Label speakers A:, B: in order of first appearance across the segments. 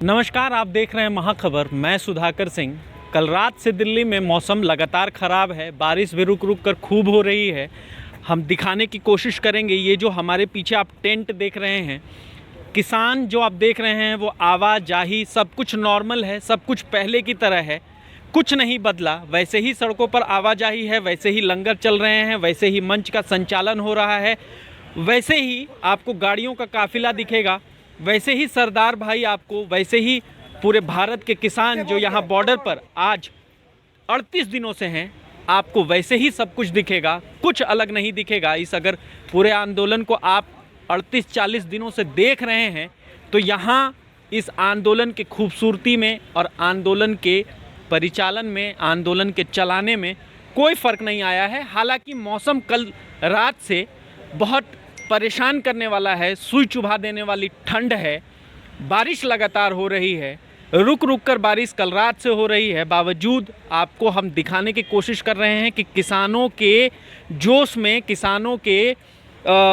A: नमस्कार, आप देख रहे हैं महाखबर। मैं सुधाकर सिंह। कल रात से दिल्ली में मौसम लगातार ख़राब है, बारिश भी रुक रुक कर खूब हो रही है। हम दिखाने की कोशिश करेंगे। ये जो हमारे पीछे आप टेंट देख रहे हैं, किसान जो आप देख रहे हैं वो आवाजाही सब कुछ नॉर्मल है, सब कुछ पहले की तरह है, कुछ नहीं बदला। वैसे ही सड़कों पर आवाजाही है, वैसे ही लंगर चल रहे हैं, वैसे ही मंच का संचालन हो रहा है, वैसे ही आपको गाड़ियों का काफिला दिखेगा, वैसे ही सरदार भाई आपको, वैसे ही पूरे भारत के किसान जो यहाँ बॉर्डर पर आज 38 दिनों से हैं, आपको वैसे ही सब कुछ दिखेगा, कुछ अलग नहीं दिखेगा। इस अगर पूरे आंदोलन को आप 38-40 दिनों से देख रहे हैं तो यहाँ इस आंदोलन की खूबसूरती में और आंदोलन के परिचालन में, आंदोलन के चलाने में कोई फ़र्क नहीं आया है। हालांकि मौसम कल रात से बहुत परेशान करने वाला है, सुई चुभा देने वाली ठंड है, बारिश लगातार हो रही है, रुक रुक कर बारिश कल रात से हो रही है। बावजूद आपको हम दिखाने की कोशिश कर रहे हैं कि किसानों के जोश में, किसानों के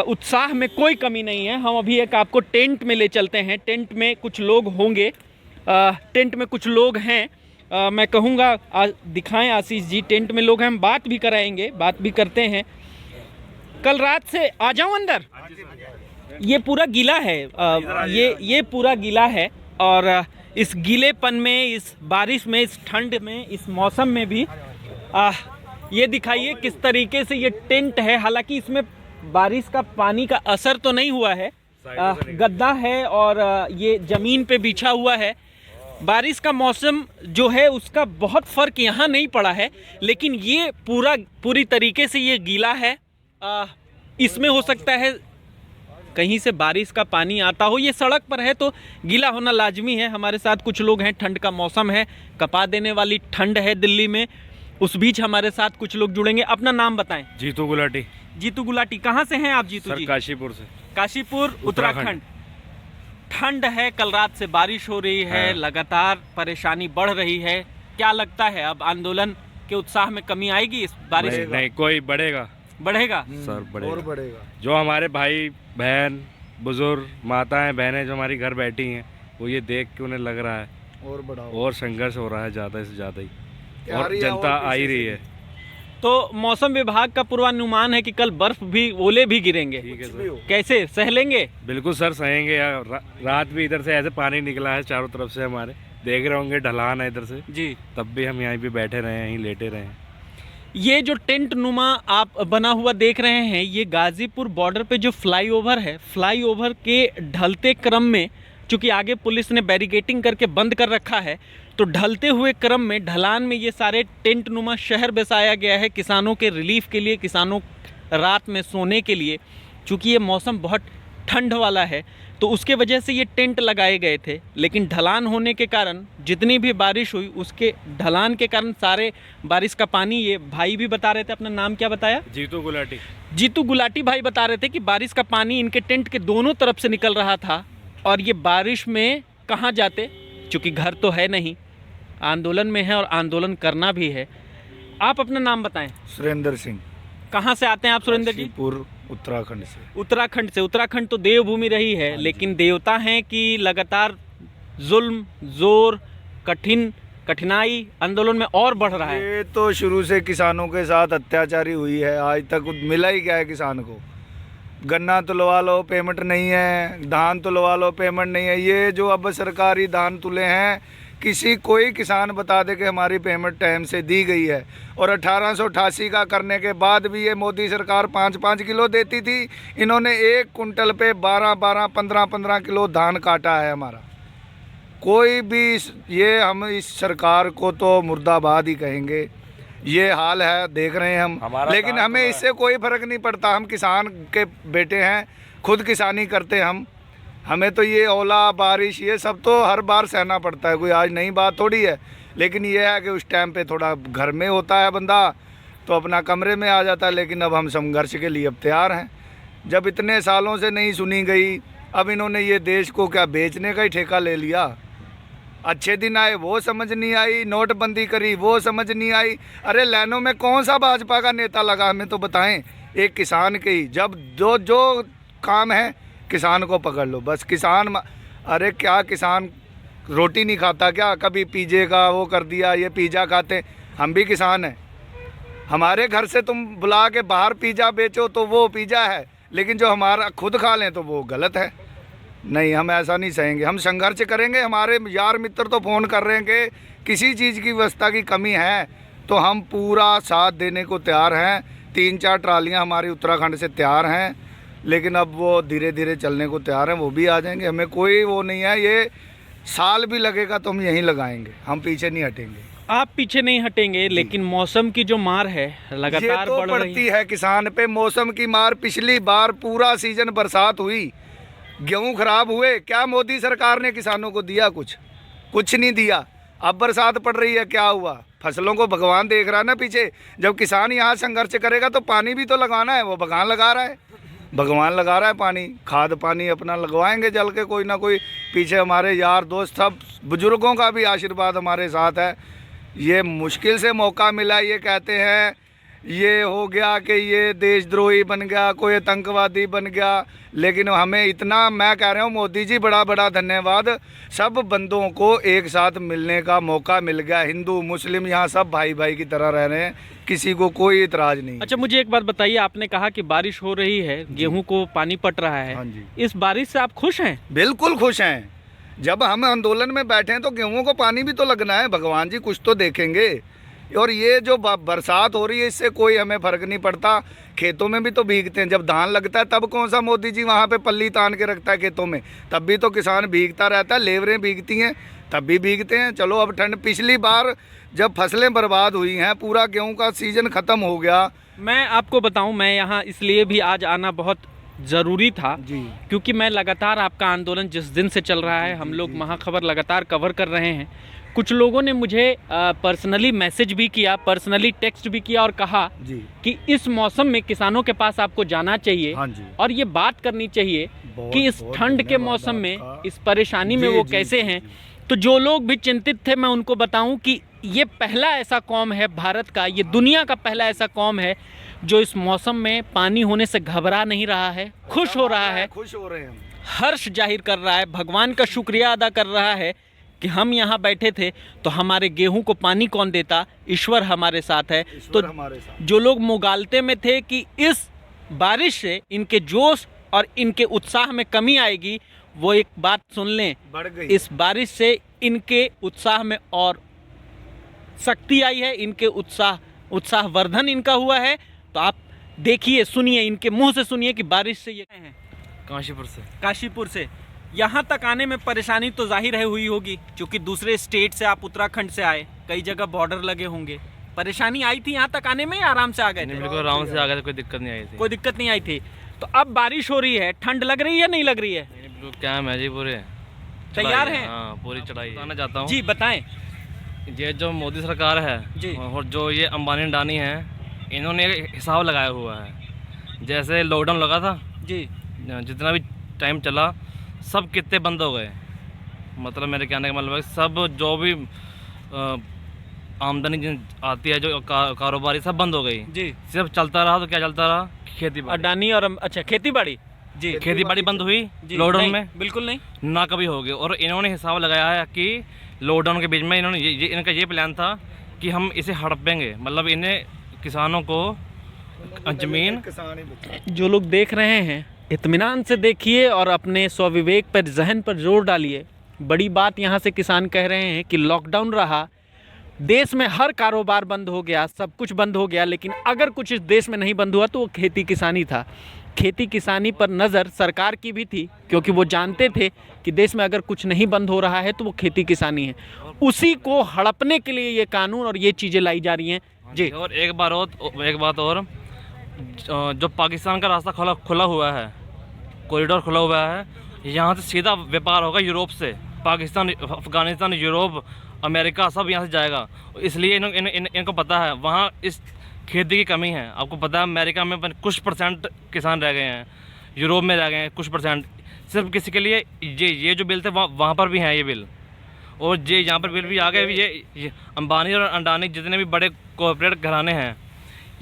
A: उत्साह में कोई कमी नहीं है। हम अभी एक आपको टेंट में ले चलते हैं। टेंट में कुछ लोग होंगे, टेंट में कुछ लोग हैं। मैं कहूँगा दिखाएं आशीष जी, टेंट में लोग हैं, हम बात भी कराएंगे, बात भी करते हैं। कल रात से आ जाऊं अंदर। ये पूरा गीला है, ये पूरा गीला है और इस गीलेपन में, इस बारिश में, इस ठंड में, इस मौसम में भी ये दिखाइए किस तरीके से ये टेंट है। हालांकि इसमें बारिश का पानी का असर तो नहीं हुआ है, गद्दा है और ये ज़मीन पे बिछा हुआ है। बारिश का मौसम जो है उसका बहुत फ़र्क यहाँ नहीं पड़ा है, लेकिन ये पूरी तरीके से ये गीला है। इसमें हो सकता है कहीं से बारिश का पानी आता हो। ये सड़क पर है तो गीला होना लाजमी है। हमारे साथ कुछ लोग हैं, ठंड का मौसम है, कपा देने वाली ठंड है दिल्ली में। उस बीच हमारे साथ कुछ लोग जुड़ेंगे। अपना नाम बताएं।
B: जीतू गुलाटी।
A: जीतू गुलाटी, कहाँ से हैं आप जीतू जी?
B: काशीपुर से।
A: काशीपुर, उत्तराखंड। ठंड है, कल रात से बारिश हो रही है, लगातार परेशानी बढ़ रही है। क्या लगता है अब आंदोलन के उत्साह में कमी आएगी इस बारिश?
B: नहीं, कोई बढ़ेगा सर, बढ़ेगा
C: और बढ़ेगा।
B: जो हमारे भाई बहन, बुजुर्ग, माताएं, बहनें जो हमारी घर बैठी हैं, वो ये देख के उन्हें लग रहा है
C: और बड़ा
B: और संघर्ष हो रहा है ज़्यादा से ज़्यादा ही, और
C: है,
B: जनता
C: और
B: आ ही रही है।
A: तो मौसम विभाग का पूर्वानुमान है कि कल बर्फ भी, ओले भी गिरेंगे।
B: ठीक है सर,
A: कैसे सह लेंगे?
B: बिल्कुल सर, सहेंगे यार। रात भी इधर से ऐसे पानी निकला है चारों तरफ से, हमारे देख रहे होंगे, ढलान है इधर से
A: जी,
B: तब भी हम यहीं पे बैठे रहे हैं, यहीं लेटे रहे हैं।
A: ये जो टेंट नुमा आप बना हुआ देख रहे हैं, ये गाजीपुर बॉर्डर पे जो फ्लाईओवर है, फ्लाईओवर के ढलते क्रम में, चूँकि आगे पुलिस ने बैरिकेटिंग करके बंद कर रखा है, तो ढलते हुए क्रम में, ढलान में ये सारे टेंट नुमा शहर बसाया गया है किसानों के रिलीफ के लिए, किसानों रात में सोने के लिए। चूँकि ये मौसम बहुत ठंड वाला है तो उसके वजह से ये टेंट लगाए गए थे, लेकिन ढलान होने के कारण, जितनी भी बारिश हुई उसके ढलान के कारण सारे बारिश का पानी, ये भाई भी बता रहे थे, अपना नाम क्या बताया?
B: जीतू गुलाटी।
A: जीतू गुलाटी भाई बता रहे थे कि बारिश का पानी इनके टेंट के दोनों तरफ से निकल रहा था और ये बारिश में कहाँ जाते, चूँकि घर तो है नहीं, आंदोलन में है और आंदोलन करना भी है। आप अपना नाम बताएं।
C: सुरेंद्र सिंह।
A: कहाँ से आते हैं आप सुरेंद्र जी?
C: उत्तराखंड से।
A: उत्तराखंड से। उत्तराखंड तो देवभूमि रही है, लेकिन देवता हैं कि लगातार जुल्म, जोर, कठिनाई आंदोलन में और बढ़ रहा है।
C: ये तो शुरू से किसानों के साथ अत्याचारी हुई है, आज तक मिला ही क्या है किसान को? गन्ना तुलवा लो, पेमेंट नहीं है, धान तुलवा लो, पेमेंट नहीं है। ये जो अब सरकारी धान तुले हैं, कोई किसान बता दे कि हमारी पेमेंट टाइम से दी गई है। और 1888 का करने के बाद भी ये मोदी सरकार 5-5 किलो देती थी, इन्होंने 1 कुंटल पे 12-12, 15-15 किलो धान काटा है हमारा। कोई भी ये, हम इस सरकार को तो मुर्दाबाद ही कहेंगे। ये हाल है, देख रहे हैं हम, लेकिन हमें इससे कोई फ़र्क नहीं पड़ता। हम किसान के बेटे हैं, खुद किसानी करते हम। हमें तो ये ओला, बारिश, ये सब तो हर बार सहना पड़ता है, कोई आज नई बात थोड़ी है। लेकिन ये है कि उस टाइम पे थोड़ा घर में होता है बंदा तो अपना कमरे में आ जाता है, लेकिन अब हम संघर्ष के लिए अब तैयार हैं। जब इतने सालों से नहीं सुनी गई, अब इन्होंने ये देश को क्या बेचने का ही ठेका ले लिया। अच्छे दिन आए वो समझ नहीं आई, नोटबंदी करी वो समझ नहीं आई। अरे लाइनों में कौन सा भाजपा का नेता लगा, हमें तो बताएं। एक किसान के ही, जब जो काम है किसान को पकड़ लो, बस किसान। अरे क्या किसान रोटी नहीं खाता क्या? कभी पिज़्ज़े का वो कर दिया, ये पिज़्ज़ा खाते, हम भी किसान हैं। हमारे घर से तुम बुला के बाहर पिज़्ज़ा बेचो तो वो पिज़्ज़ा है, लेकिन जो हमारा खुद खा लें तो वो गलत है। नहीं, हम ऐसा नहीं सहेंगे, हम संघर्ष करेंगे। हमारे यार मित्र तो फ़ोन कर रहे हैं कि किसी चीज़ की व्यवस्था की कमी है तो हम पूरा साथ देने को तैयार हैं। 3-4 ट्रालियाँ हमारी उत्तराखंड से तैयार हैं, लेकिन अब वो धीरे धीरे चलने को तैयार हैं, वो भी आ जाएंगे। हमें कोई वो नहीं है, ये साल भी लगेगा तो हम यहीं लगाएंगे, हम पीछे नहीं हटेंगे।
A: आप पीछे नहीं हटेंगे, लेकिन मौसम की जो मार है
C: ये
A: लगातार
C: तो
A: बढ़ रही
C: पड़ती है किसान पे मौसम की मार। पिछली बार पूरा सीजन बरसात हुई, गेहूं खराब हुए, क्या मोदी सरकार ने किसानों को दिया? कुछ नहीं दिया। अब बरसात पड़ रही है, क्या हुआ? फसलों को भगवान देख रहा है ना पीछे। जब किसान यहाँ संघर्ष करेगा तो पानी भी तो लगाना है, वो भगवान लगा रहा है, भगवान लगा रहा है पानी, खाद पानी अपना लगवाएंगे जल के कोई ना कोई। पीछे हमारे यार दोस्त सब बुजुर्गों का भी आशीर्वाद हमारे साथ है। ये मुश्किल से मौका मिला, ये कहते हैं ये हो गया कि ये देशद्रोही बन गया, कोई आतंकवादी बन गया, लेकिन हमें इतना, मैं कह रहा हूँ मोदी जी बड़ा बड़ा धन्यवाद। सब बंदों को एक साथ मिलने का मौका मिल गया। हिंदू मुस्लिम यहाँ सब भाई भाई की तरह रह रहे हैं, किसी को कोई इतराज़ नहीं।
A: अच्छा, मुझे एक बात बताइए, आपने कहा कि बारिश हो रही है, गेहूं को पानी पट रहा है।
C: हाँ जी।
A: इस बारिश से आप खुश हैं?
C: बिल्कुल खुश हैं। जब हम आंदोलन में बैठे हैं तो गेहूं को पानी भी तो लगना है, भगवान जी कुछ तो देखेंगे। और ये जो बरसात हो रही है इससे कोई हमें फ़र्क नहीं पड़ता। खेतों में भी तो भीगते हैं, जब धान लगता है तब कौन सा मोदी जी वहाँ पे पल्ली तान के रखता है खेतों में? तब भी तो किसान भीगता रहता है, लेबरें भीगती हैं तब भी भीगते हैं। चलो अब ठंड, पिछली बार जब फसलें बर्बाद हुई हैं, पूरा गेहूँ का सीजन ख़त्म हो गया।
A: मैं आपको बताऊं, मैं यहाँ इसलिए भी आज आना बहुत ज़रूरी था
C: जी।
A: क्योंकि मैं लगातार आपका आंदोलन जिस दिन से चल रहा है, हम लोग महाखबर लगातार कवर कर रहे हैं। कुछ लोगों ने मुझे पर्सनली मैसेज भी किया, पर्सनली टेक्स्ट भी किया और कहा
C: जी
A: कि इस मौसम में किसानों के पास आपको जाना चाहिए।
C: हाँ जी।
A: और ये बात करनी चाहिए कि इस
C: बहुत
A: ठंड के
C: धन्यवाद
A: मौसम में,
C: आपका।
A: इस परेशानी में
C: जी,
A: वो
C: जी,
A: कैसे
C: जी,
A: हैं।
C: जी।
A: तो जो लोग भी चिंतित थे, मैं उनको बताऊं कि ये पहला ऐसा कौम है भारत का, ये दुनिया का पहला ऐसा कौम है जो इस मौसम में पानी होने से घबरा नहीं रहा है, खुश हो रहा है,
C: खुश हो रहे हैं।
A: हर्ष जाहिर कर रहा है, भगवान का शुक्रिया अदा कर रहा है कि हम यहाँ बैठे थे तो हमारे गेहूं को पानी कौन देता, ईश्वर हमारे साथ है। तो
C: हमारे साथ
A: जो लोग मुगालते में थे कि इस बारिश से इनके जोश और इनके उत्साह में कमी आएगी, वो एक बात सुन लें,
C: बढ़ गई।
A: इस बारिश से इनके उत्साह में और शक्ति आई है, इनके उत्साहवर्धन इनका हुआ है। तो आप देखिए, सुनिए, इनके मुंह से सुनिए कि बारिश से ये हैं। काशीपुर से यहाँ तक आने में परेशानी तो जाहिर है हुई होगी, क्योंकि दूसरे स्टेट से आप उत्तराखंड से आए, कई जगह बॉर्डर लगे होंगे। परेशानी आई थी यहाँ तक आने में या आराम से आ गए थे?
B: बिल्कुल आराम से आ गए थे, कोई दिक्कत नहीं आई थी।
A: कोई दिक्कत नहीं आई थी। तो अब बारिश हो रही है, ठंड लग रही है, नहीं लग रही है?
B: क्या है जी, पूरे
A: तैयार हैं?
B: हाँ, पूरी चढ़ाई बताना चाहता हूँ
A: जी बताएं।
B: ये जो मोदी सरकार है
A: जी।
B: और जो ये अंबानी अडानी है, इन्होंने एक हिसाब लगाया हुआ है। जैसे लॉकडाउन लगा था
A: जी,
B: जितना भी टाइम चला, सब कितने बंद हो गए। मतलब मेरे कहने का मतलब है सब जो भी आमदनी आती है, जो कारोबारी, सब बंद हो गई
A: जी।
B: सिर्फ चलता रहा। तो क्या चलता रहा? खेती बाड़ी।
A: अडानी और अच्छा, खेती बाड़ी। जी,
B: खेती बाड़ी बंद हुई
A: जी,
B: लॉकडाउन
A: नहीं,
B: में?
A: बिल्कुल नहीं
B: ना कभी होगी। और इन्होंने हिसाब लगाया है कि लॉकडाउन के बीच में इन्होंने इनका ये प्लान था कि हम इसे हड़पेंगे, मतलब इन्हें किसानों को ज़मीन।
A: जो लोग देख रहे हैं, इत्मीनान से देखिए और अपने स्वविवेक पर, जहन पर जोर डालिए। बड़ी बात यहाँ से किसान कह रहे हैं कि लॉकडाउन रहा, देश में हर कारोबार बंद हो गया, सब कुछ बंद हो गया, लेकिन अगर कुछ इस देश में नहीं बंद हुआ तो वो खेती किसानी था। खेती किसानी पर नज़र सरकार की भी थी, क्योंकि वो जानते थे कि देश में अगर कुछ नहीं बंद हो रहा है तो वो खेती किसानी है। उसी को हड़पने के लिए ये कानून और ये चीज़ें लाई जा रही हैं। जी।
B: और एक बात और, जो पाकिस्तान का रास्ता खुला हुआ है, कॉरिडोर खुला हुआ है, यहाँ से सीधा व्यापार होगा यूरोप से। पाकिस्तान, अफ़गानिस्तान, यूरोप, अमेरिका सब यहाँ से जाएगा। इसलिए इनको पता है वहाँ इस खेती की कमी है। आपको पता है अमेरिका में कुछ परसेंट किसान रह गए हैं, यूरोप में रह गए हैं कुछ परसेंट। सिर्फ किसी के लिए ये जो बिल थे वहाँ पर भी हैं ये बिल, और ये यहाँ पर बिल भी आ गए। ये अंबानी और अडानी जितने भी बड़े कॉर्पोरेट घराने हैं,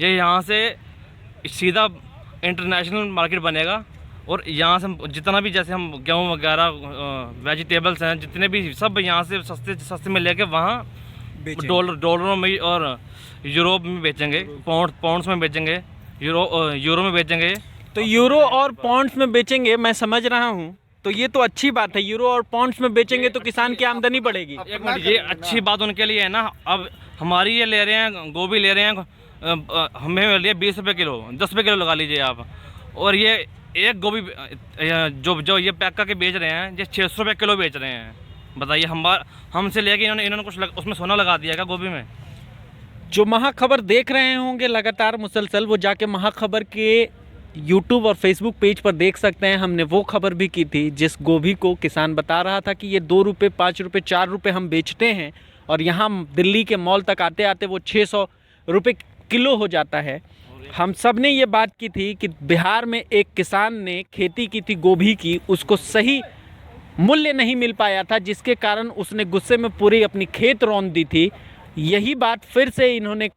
B: ये यहाँ से सीधा इंटरनेशनल मार्केट बनेगा और यहाँ से जितना भी जैसे हम गेहूँ वगैरह वेजिटेबल्स हैं जितने भी सब यहाँ से सस्ते सस्ते में लेके वहाँ डॉलरों में और यूरोप में बेचेंगे, पाउंड्स में बेचेंगे, यूरो में बेचेंगे।
A: तो यूरो और पॉन्ड्स में बेचेंगे, मैं समझ रहा हूँ, तो ये तो अच्छी बात है। यूरो और पॉन्ड्स में बेचेंगे तो किसान की आमदनी बढ़ेगी।
B: एक मिनट, ये अच्छी बात उनके लिए है ना। अब हमारी ये ले रहे हैं, गोभी ले रहे हैं, हमें लिए 20 रुपये किलो, 10 रुपये किलो लगा लीजिए आप। और ये एक गोभी जो ये पैक करके बेच रहे हैं, ये 600 रुपये किलो बेच रहे हैं। बताइए, हमसे लेके इन्होंने कुछ उसमें सोना लगा दिया क्या गोभी में?
A: जो महाखबर देख रहे होंगे लगातार मुसलसल, वो जाके महाखबर के यूट्यूब और फेसबुक पेज पर देख सकते हैं। हमने वो खबर भी की थी जिस गोभी को किसान बता रहा था कि ये 2 रुपये, 5 रुपये, 4 रुपये हम बेचते हैं और यहाँ दिल्ली के मॉल तक आते आते वो 600 रुपये किलो हो जाता है। हम सब ने ये बात की थी कि बिहार में एक किसान ने खेती की थी गोभी की, उसको सही मूल्य नहीं मिल पाया था, जिसके कारण उसने गुस्से में पूरी अपनी खेत रौंद दी थी। यही बात फिर से इन्होंने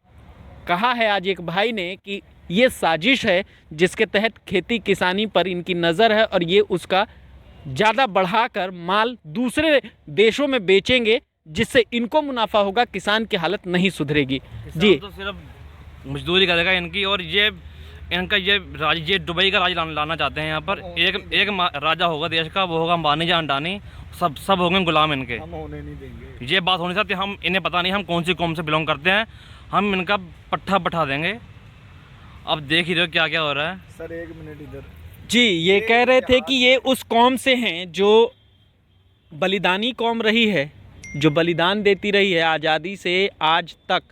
A: कहा है आज एक भाई ने कि ये साजिश है जिसके तहत खेती किसानी पर इनकी नज़र है और ये उसका ज़्यादा बढ़ाकर माल दूसरे देशों में बेचेंगे, जिससे इनको मुनाफा होगा, किसान की हालत नहीं सुधरेगी। जी,
B: तो सिर्फ मजदूरी करेगा इनकी। और ये इनका ये दुबई का राज लाना चाहते हैं यहाँ पर। एक राजा होगा देश का, वो होगा अंबानी या अंडानी, सब होंगे गुलाम इनके।
C: हम होने नहीं देंगे।
B: ये बात होनी चाहिए। हम इन्हें पता नहीं हम कौन सी कौम से बिलोंग करते हैं, हम इनका पट्टा बैठा देंगे। अब देख ही रहे हो क्या क्या हो रहा है।
C: सर 1 मिनट इधर।
A: जी, ये कह रहे थे कि ये उस कौम से हैं जो बलिदानी कौम रही है, जो बलिदान देती रही है आज़ादी से आज तक।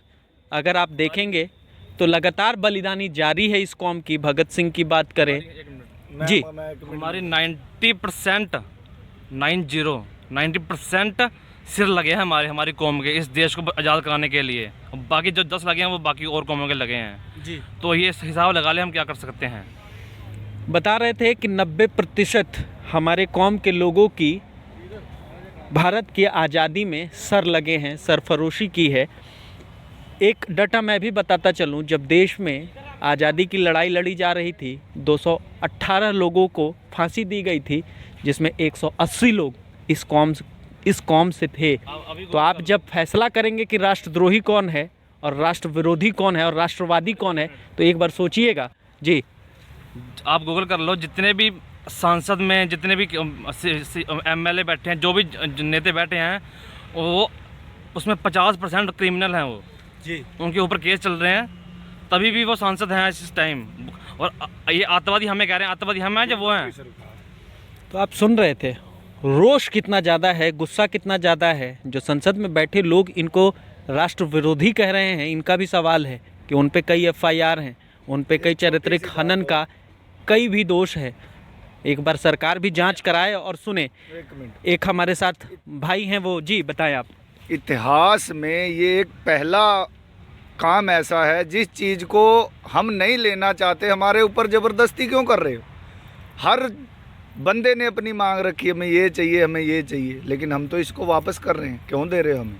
A: अगर आप देखेंगे तो लगातार बलिदानी जारी है इस कौम की। भगत सिंह की बात करें जी,
B: हमारी 90% सिर लगे हैं हमारी कौम के, इस देश को आज़ाद कराने के लिए। बाकी जो 10 लगे हैं वो बाकी और कौमों के लगे हैं
A: जी।
B: तो ये हिसाब लगा ले हम क्या कर सकते हैं।
A: बता रहे थे कि 90% हमारे कौम के लोगों की भारत की आज़ादी में सर लगे हैं, सरफरोशी की है। एक डाटा मैं भी बताता चलूं, जब देश में आज़ादी की लड़ाई लड़ी जा रही थी 218 लोगों को फांसी दी गई थी, जिसमें 180 लोग इस कौम से थे। तो आप जब फैसला करेंगे कि राष्ट्रद्रोही कौन है और राष्ट्र विरोधी कौन है और राष्ट्रवादी कौन है, तो एक बार सोचिएगा। जी,
B: आप गूगल कर लो, जितने भी सांसद में जितने भी MLA बैठे हैं, जो भी नेता बैठे हैं, वो उसमें 50% क्रिमिनल हैं वो
A: जी,
B: उनके ऊपर केस चल रहे हैं, तभी भी वो सांसद हैं इस टाइम। और ये आतंकवादी हमें कह रहे हैं, आतंकवादी हम हैं जब वो हैं।
A: तो आप सुन रहे थे रोष कितना ज़्यादा है, गुस्सा कितना ज़्यादा है। जो संसद में बैठे लोग इनको राष्ट्र विरोधी कह रहे हैं। इनका भी सवाल है कि उन पे कई FIR हैं, उन पे कई चारित्रिक हनन का कई भी दोष है। एक बार सरकार भी जांच कराए। और सुने,
C: 1 मिनट,
A: एक हमारे साथ भाई हैं वो, जी बताएं आप।
C: इतिहास में ये एक पहला काम ऐसा है जिस चीज़ को हम नहीं लेना चाहते, हमारे ऊपर ज़बरदस्ती क्यों कर रहे हो? हर बंदे ने अपनी मांग रखी है, हमें ये चाहिए, हमें ये चाहिए, लेकिन हम तो इसको वापस कर रहे हैं। क्यों दे रहे हो हमें?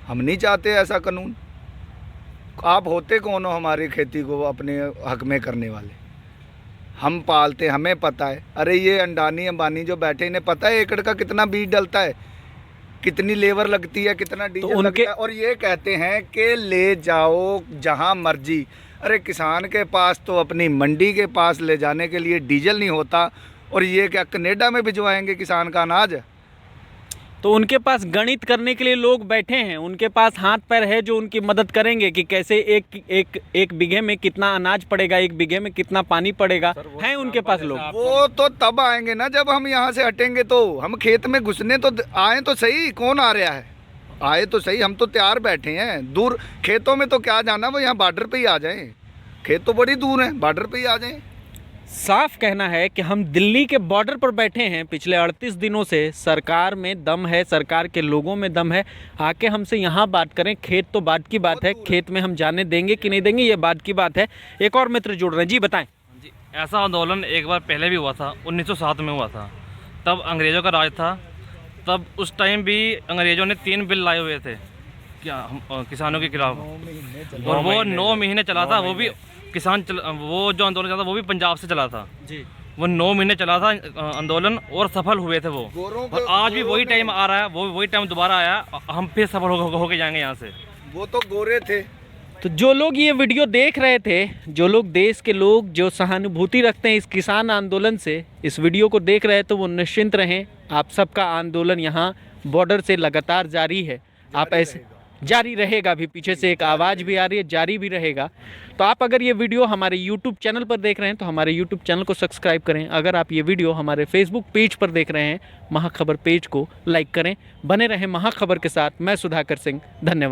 C: हम नहीं चाहते ऐसा कानून। आप होते कौन हो हमारी खेती को अपने हक में करने वाले? हम पालते, हमें पता है। अरे ये अंडानी अंबानी जो बैठे, इन्हें पता है एकड़ का कितना बीज डलता है, कितनी लेबर लगती है, कितना डीजल लगता है, और ये कहते हैं कि ले जाओ जहां मर्जी। अरे किसान के पास तो अपनी मंडी के पास ले जाने के लिए डीजल नहीं होता, और ये क्या कनाडा में भिजवाएंगे किसान का अनाज?
A: तो उनके पास गणित करने के लिए लोग बैठे हैं, उनके पास हाथ पैर है जो उनकी मदद करेंगे कि कैसे एक बीघे में कितना अनाज पड़ेगा, 1 बीघे में कितना पानी पड़ेगा। हैं उनके पास लोग।
C: वो तो तब आएंगे ना जब हम यहाँ से हटेंगे। तो हम खेत में घुसने तो आए तो सही। कौन आ रहा है? आए तो सही, हम तो तैयार बैठे हैं। दूर खेतों में तो क्या जाना, वो यहाँ बॉर्डर पे ही आ जाएं। खेत तो बड़ी दूर है, बॉर्डर पे ही आ जाएं।
A: साफ कहना है कि हम दिल्ली के बॉर्डर पर बैठे हैं। पिछले 38 दिनों से सरकार में दम है, सरकार के लोगों में दम है। आके हमसे यहाँ बात करें। खेत तो बात की बात है, खेत में हम जाने देंगे कि नहीं देंगे ये बात की बात है। एक और मित्र जुड़ रहे हैं, जी बताएं।
B: जी, ऐसा आंदोलन एक बार पहले भी हुआ था, 1907 में हुआ था। तब अंग्रेज़ों का राज था। तब उस टाइम भी अंग्रेज़ों ने 3 बिल लाए हुए थे किसानों के खिलाफ, और वो 9 महीने चला था। वो भी वो जो आंदोलन चला था वो भी पंजाब से चला था
A: जी।
B: वो 9 महीने चला था आंदोलन और सफल हुए थे वो।
C: गोरों
B: और आज भी वही टाइम आ रहा है, वो वही टाइम दोबारा आया, हम फिर सफल होके जाएंगे यहाँ से।
C: वो तो गोरे थे।
A: तो जो लोग ये वीडियो देख रहे थे, जो लोग देश के लोग जो सहानुभूति रखते हैं इस किसान आंदोलन से, इस वीडियो को देख रहे हैं तो वो निश्चिंत रहें। आप सबका आंदोलन यहाँ बॉर्डर से लगातार जारी है। आप ऐसे जारी रहेगा भी, पीछे से एक आवाज़ भी आ रही है, जारी भी रहेगा। तो आप अगर ये वीडियो हमारे YouTube चैनल पर देख रहे हैं तो हमारे YouTube चैनल को सब्सक्राइब करें। अगर आप ये वीडियो हमारे Facebook पेज पर देख रहे हैं, महाखबर पेज को लाइक करें। बने रहें महाखबर के साथ। मैं सुधाकर सिंह, धन्यवाद।